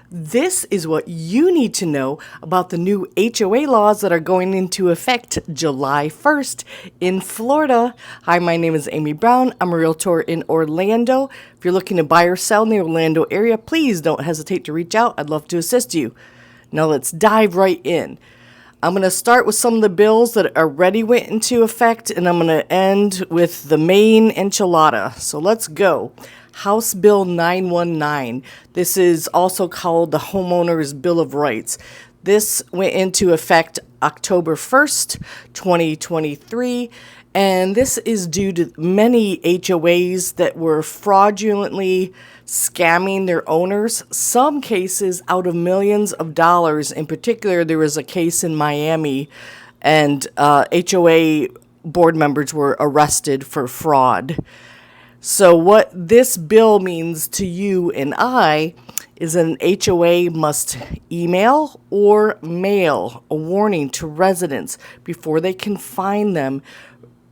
This is what you need to know about the new HOA laws that are going into effect July 1st in Florida. Hi, my name is Amy Brown. I'm a realtor in Orlando. If you're looking to buy or sell in the Orlando area, please don't hesitate to reach out. I'd love to assist you. Now let's dive right in. I'm going to start with some of the bills that already went into effect, and I'm going to end with the main enchilada. So let's go. House Bill 919. This is also called the Homeowners Bill of Rights. This went into effect October 1st, 2023, and this is due to many HOAs that were fraudulently scamming their owners, some cases out of millions of dollars. In particular, there was a case in Miami, and HOA board members were arrested for fraud. So what this bill means to you and I is an HOA must email or mail a warning to residents before they can fine them.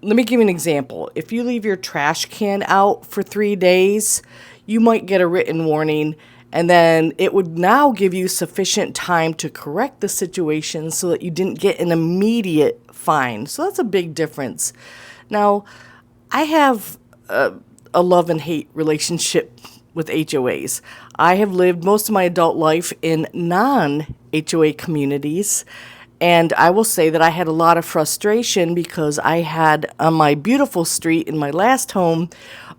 Let me give you an example. If you leave your trash can out for 3 days, you might get a written warning, and then it would now give you sufficient time to correct the situation so that you didn't get an immediate fine. So that's a big difference. Now, I have a love and hate relationship with HOAs. I have lived most of my adult life in non-HOA communities, and I will say that I had a lot of frustration because I had on my beautiful street in my last home,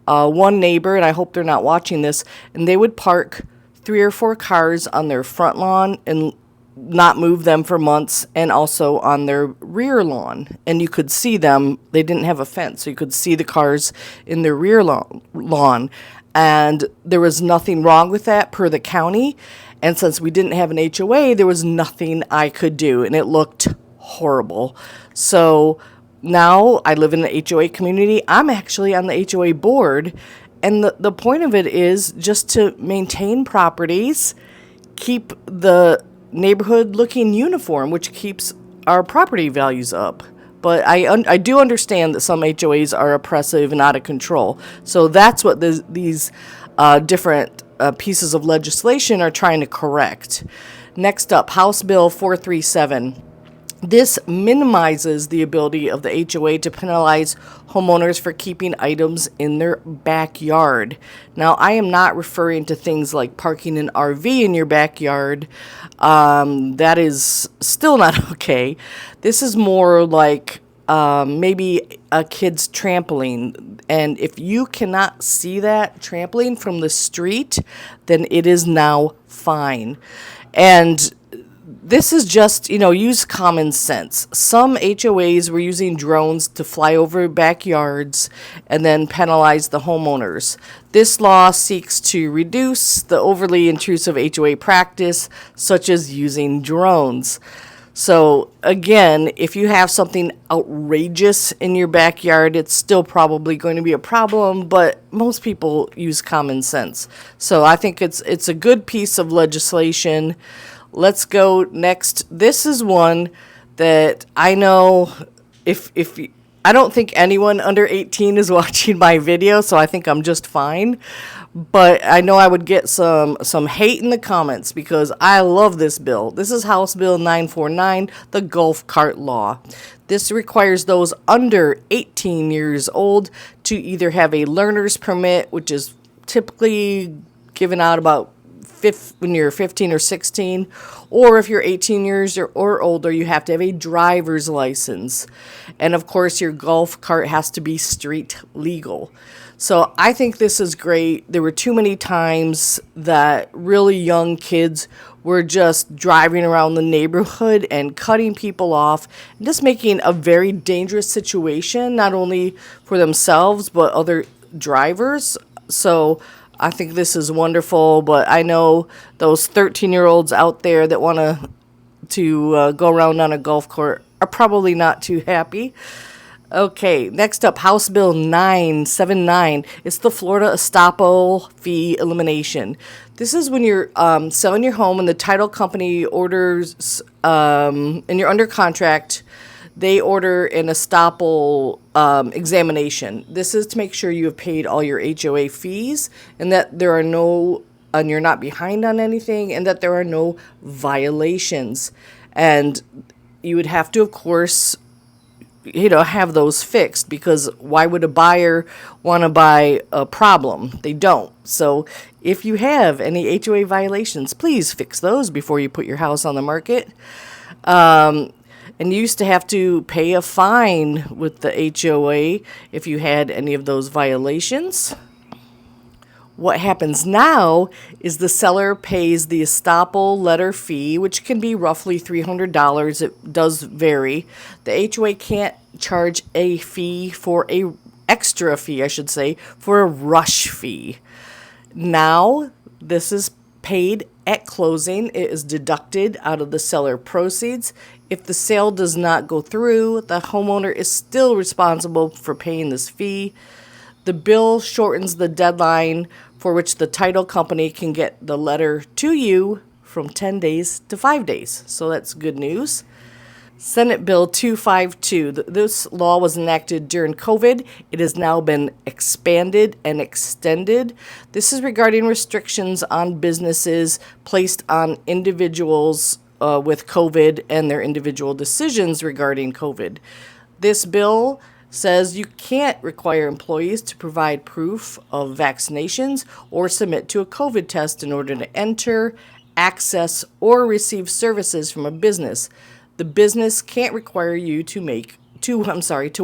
one neighbor, and I hope they're not watching this, and they would park 3 or 4 cars on their front lawn and not move them for months, and also on their rear lawn. And you could see them. They didn't have a fence, so you could see the cars in their rear lawn. And there was nothing wrong with that per the county. And since we didn't have an HOA, there was nothing I could do, and it looked horrible. So now I live in an HOA community. I'm actually on the HOA board, and the point of it is just to maintain properties, keep the neighborhood looking uniform, which keeps our property values up. But I do understand that some HOAs are oppressive and out of control. So that's what these different pieces of legislation are trying to correct. Next up, House Bill 437. This minimizes the ability of the HOA to penalize homeowners for keeping items in their backyard. Now, I am not referring to things like parking an RV in your backyard. That is still not okay. This is more like maybe a kid's trampoline. And if you cannot see that trampoline from the street, then it is now fine. And this is just, use common sense. Some HOAs were using drones to fly over backyards and then penalize the homeowners. This law seeks to reduce the overly intrusive HOA practice, such as using drones. So again, if you have something outrageous in your backyard, it's still probably going to be a problem, but most people use common sense. So I think it's a good piece of legislation. Let's go next. This is one that I know if I don't think anyone under 18 is watching my video, so I think I'm just fine. But I know I would get some hate in the comments because I love this bill. This is House Bill 949, the golf cart law. This requires those under 18 years old to either have a learner's permit, which is typically given out about when you're 15 or 16, or if you're 18 years or older, you have to have a driver's license. And of course, your golf cart has to be street legal. So I think this is great. There were too many times that really young kids were just driving around the neighborhood and cutting people off, and just making a very dangerous situation, not only for themselves, but other drivers. So I think this is wonderful, but I know those 13-year-olds out there that want to go around on a golf cart are probably not too happy. Okay, next up, House Bill 979. It's the Florida Estoppel fee elimination. This is when you're selling your home and the title company orders, and you're under contract, they order an Estoppel examination. This is to make sure you have paid all your HOA fees and that there are no and you're not behind on anything, and that there are no violations. And you would have to, of course, have those fixed, because why would a buyer want to buy a problem? They don't. So if you have any HOA violations, please fix those before you put your house on the market. And you used to have to pay a fine with the HOA if you had any of those violations. What happens now is the seller pays the Estoppel letter fee, which can be roughly $300. It does vary. The HOA can't charge a fee for a extra fee, I should say, for a rush fee. Now, this is paid at closing. It is deducted out of the seller proceeds. If the sale does not go through, the homeowner is still responsible for paying this fee. The bill shortens the deadline for which the title company can get the letter to you from 10 days to 5 days. So that's good news. Senate Bill 252. This law was enacted during COVID. It has now been expanded and extended. This is regarding restrictions on businesses placed on individuals with COVID and their individual decisions regarding COVID. This bill says you can't require employees to provide proof of vaccinations or submit to a COVID test in order to enter, access, or receive services from a business. The business can't require you to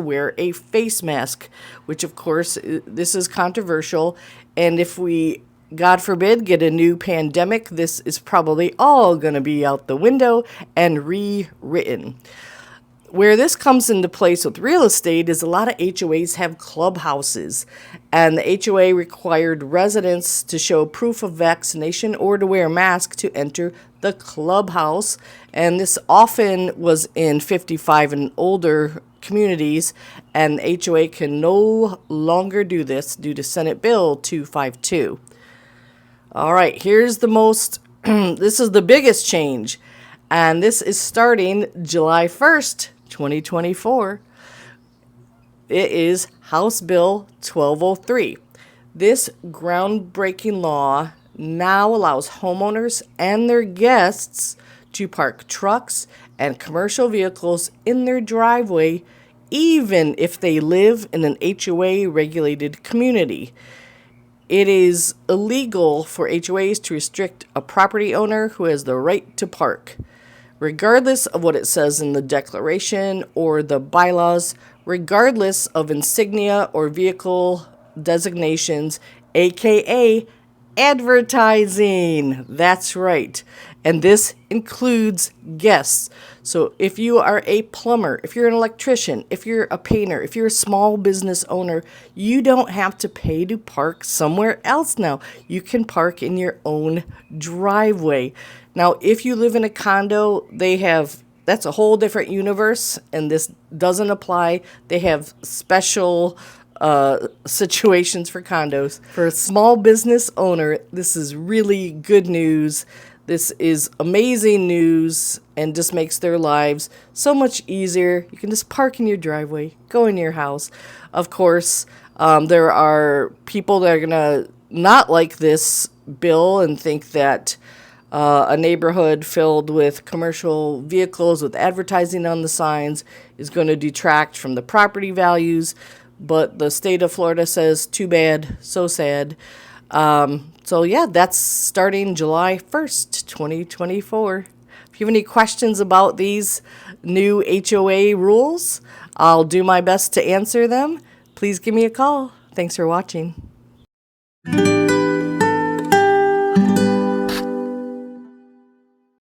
wear a face mask, which of course this is controversial. And if we, God forbid, get a new pandemic, this is probably all going to be out the window and rewritten. Where this comes into place with real estate is a lot of HOAs have clubhouses, and the HOA required residents to show proof of vaccination or to wear a mask to enter the clubhouse. And this often was in 55 and older communities, and the HOA can no longer do this due to Senate Bill 252. All right, here's the most, this is the biggest change, and this is starting July 1st, 2024. It is House Bill 1203. This groundbreaking law now allows homeowners and their guests to park trucks and commercial vehicles in their driveway, even if they live in an HOA-regulated community. It is illegal for HOAs to restrict a property owner who has the right to park, regardless of what it says in the declaration or the bylaws, regardless of insignia or vehicle designations, aka advertising. That's right. And this includes guests. So if you are a plumber, if you're an electrician, if you're a painter, if you're a small business owner, you don't have to pay to park somewhere else now. You can park in your own driveway. Now, if you live in a condo, that's a whole different universe, and this doesn't apply. They have special situations for condos. For a small business owner, this is really good news. This is amazing news and just makes their lives so much easier. You can just park in your driveway, go in your house. Of course, there are people that are going to not like this bill and think that a neighborhood filled with commercial vehicles with advertising on the signs is going to detract from the property values. But the state of Florida says, too bad, so sad. So yeah, that's starting July 1st, 2024. If you have any questions about these new HOA rules, I'll do my best to answer them. Please give me a call. Thanks for watching.